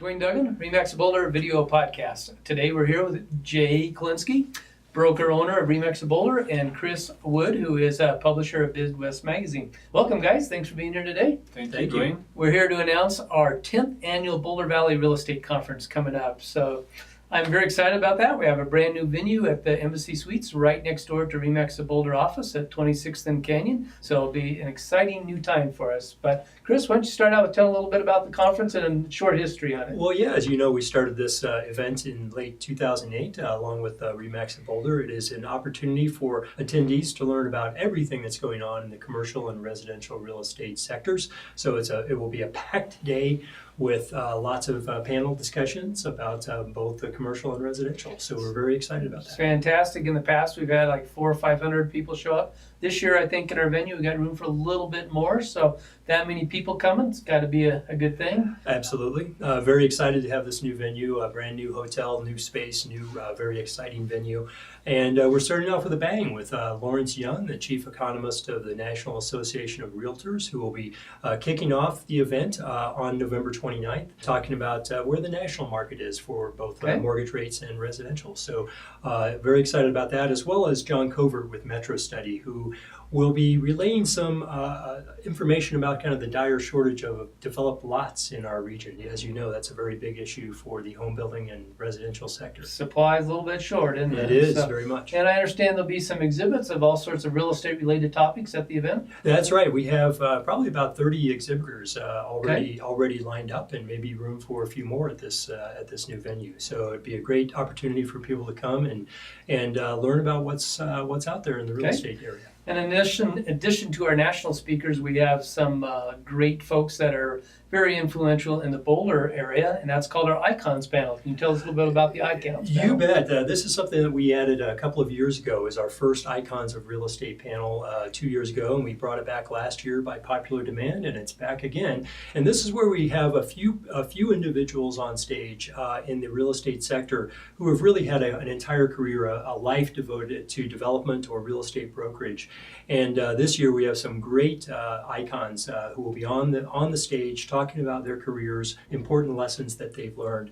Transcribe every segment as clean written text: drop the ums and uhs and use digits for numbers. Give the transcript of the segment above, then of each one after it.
Dwayne Duggan, Remax Boulder Video Podcast. Today we're here with Jay Klinsky, broker owner of Remax Boulder, and Chris Wood, who is a publisher of Midwest Magazine. Welcome, guys. Thanks for being here today. Thank you, Dwayne. We're here to announce our 10th annual Boulder Valley Real Estate Conference coming up. So I'm very excited about that. We have a brand new venue at the Embassy Suites right next door to Remax Boulder office at 26th and Canyon. So it'll be an exciting new time for us. But Chris, why don't you start out with telling a little bit about the conference and a short history on it? Well, yeah, as you know, we started this event in late 2008 along with Remax Boulder. It is an opportunity for attendees to learn about everything that's going on in the commercial and residential real estate sectors. So it will be a packed day with lots of panel discussions about both the commercial and residential. So we're very excited about that. It's fantastic. In the past, we've had like 400 or 500 people show up. This year, I think in our venue, we got room for a little bit more. So that many people coming, it's got to be a good thing. Absolutely. Very excited to have this new venue, a brand new hotel, new space, new very exciting venue. And we're starting off with a bang with Lawrence Young, the chief economist of the National Association of Realtors, who will be kicking off the event on November 29th, talking about where the national market is for both mortgage rates and residential. So very excited about that, as well as John Covert with Metro Study, who will be relaying some information about kind of the dire shortage of developed lots in our region. As you know, that's a very big issue for the home building and residential sector. Supply is a little bit short, isn't it? It is, very much. And I understand there'll be some exhibits of all sorts of real estate related topics at the event. That's right. We have probably about 30 exhibitors already lined up, and maybe room for a few more at this new venue. So it'd be a great opportunity for people to come and learn about what's out there in the real estate area. And in addition to our national speakers, we have some great folks that are very influential in the Boulder area, and that's called our Icons panel. Can you tell us a little bit about the Icons panel? You bet. This is something that we added a couple of years ago as our first Icons of Real Estate panel 2 years ago, and we brought it back last year by popular demand, and it's back again. And this is where we have a few individuals on stage in the real estate sector who have really had an entire career, a life devoted to development or real estate brokerage. And this year we have some great icons who will be on the stage talking about their careers, important lessons that they've learned.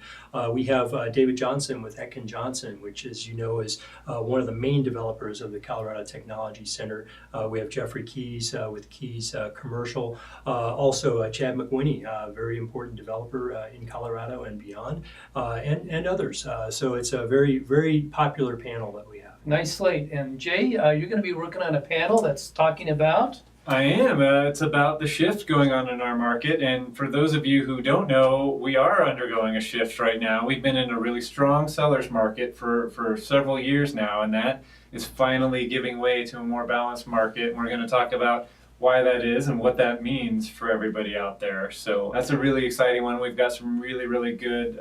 We have David Johnson with Ekin Johnson, which, as you know, is one of the main developers of the Colorado Technology Center. We have Jeffrey Keys with Keys Commercial. Also Chad McWhinney, a very important developer in Colorado and beyond, and others. So it's a very, very popular panel that we have. Nice slate. And Jay, you're going to be working on a panel that's talking about? I am. It's about the shift going on in our market. And for those of you who don't know, we are undergoing a shift right now. We've been in a really strong seller's market for several years now, and that is finally giving way to a more balanced market. And we're going to talk about why that is and what that means for everybody out there. So that's a really exciting one. We've got some really, really good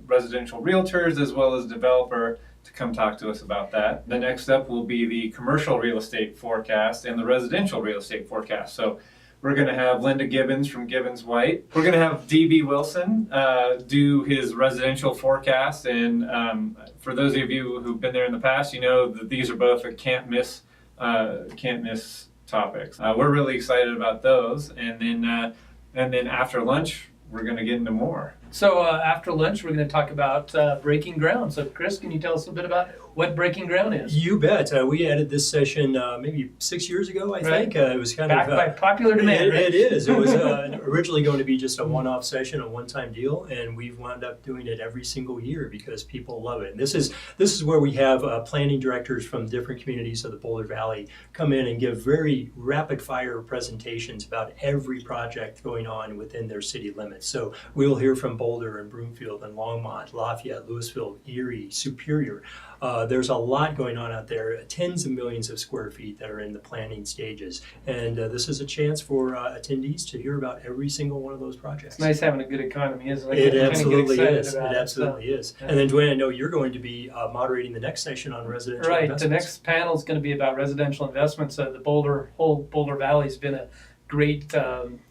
residential realtors as well as developer to come talk to us about that. The next up will be the commercial real estate forecast and the residential real estate forecast. So we're going to have Linda Gibbons from Gibbons White. We're going to have D.B. Wilson do his residential forecast. And for those of you who've been there in the past, you know that these are both a can't miss topics. We're really excited about those. And then after lunch, we're going to get into more. So after lunch, we're going to talk about breaking ground. So Chris, can you tell us a bit about what breaking ground is? You bet. We added this session maybe 6 years ago, I think. It was kind back of by popular demand. It is. It was originally going to be just a one-off session, a one-time deal, and we've wound up doing it every single year because people love it. And this is where we have planning directors from different communities of the Boulder Valley come in and give very rapid-fire presentations about every project going on within their city limits. So we will hear from Boulder and Broomfield and Longmont, Lafayette, Louisville, Erie, Superior. There's a lot going on out there, tens of millions of square feet that are in the planning stages. And this is a chance for attendees to hear about every single one of those projects. It's nice having a good economy, isn't it? It absolutely is. It absolutely is. And then, Dwayne, I know you're going to be moderating the next session on residential investments. The next panel is going to be about residential investments. The whole Boulder Valley has been a great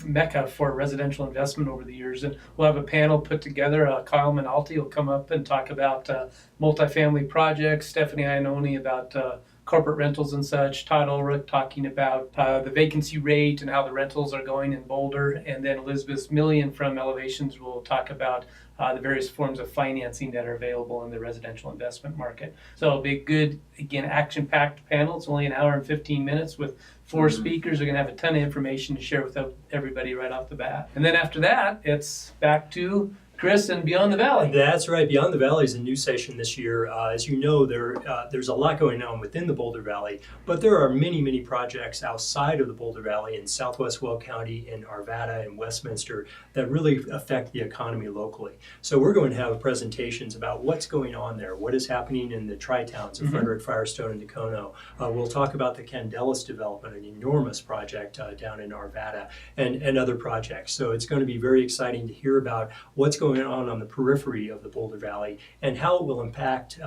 mecca for residential investment over the years. And we'll have a panel put together. Kyle Minalti will come up and talk about multifamily projects. Stephanie Iannone about corporate rentals and such. Todd Ulrich talking about the vacancy rate and how the rentals are going in Boulder. And then Elizabeth Millian from Elevations will talk about the various forms of financing that are available in the residential investment market. So it'll be a good, again, action-packed panel. It's only an hour and 15 minutes with 4 speakers. We're going to have a ton of information to share with everybody right off the bat. And then after that, it's back to Chris and Beyond the Valley. That's right. Beyond the Valley is a new session this year. As you know, there's a lot going on within the Boulder Valley, but there are many, many projects outside of the Boulder Valley in Southwest Weld County, in Arvada, and Westminster that really affect the economy locally. So we're going to have presentations about what's going on there, what is happening in the tri-towns of Frederick, Firestone, and Dacono. We'll talk about the Candelas development, an enormous project down in Arvada, and other projects. So it's going to be very exciting to hear about what's going on the periphery of the Boulder Valley and how it will impact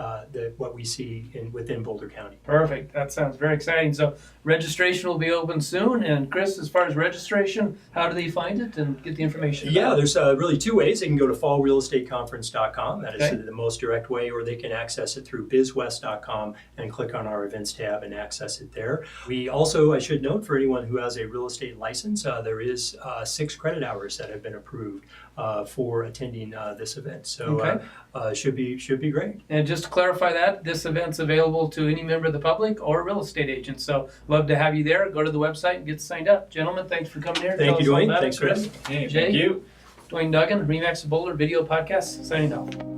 what we see within Boulder County. Perfect. That sounds very exciting. So registration will be open soon. And Chris, as far as registration, how do they find it and get the information? Yeah, there's really 2 ways. They can go to fallrealestateconference.com. That is Okay. the most direct way, or they can access it through bizwest.com and click on our events tab and access it there. We also, I should note, for anyone who has a real estate license, there is 6 credit hours that have been approved for attending this event. So should be great. And just to clarify that, this event's available to any member of the public or real estate agent. So love to have you there. Go to the website and get signed up. Gentlemen, thanks for coming here. Thank you, Tell us all Dwayne. about it. Thanks, Chris. Hey, Jay? thank you. Dwayne Duggan, Remax Boulder Video Podcast, signing off.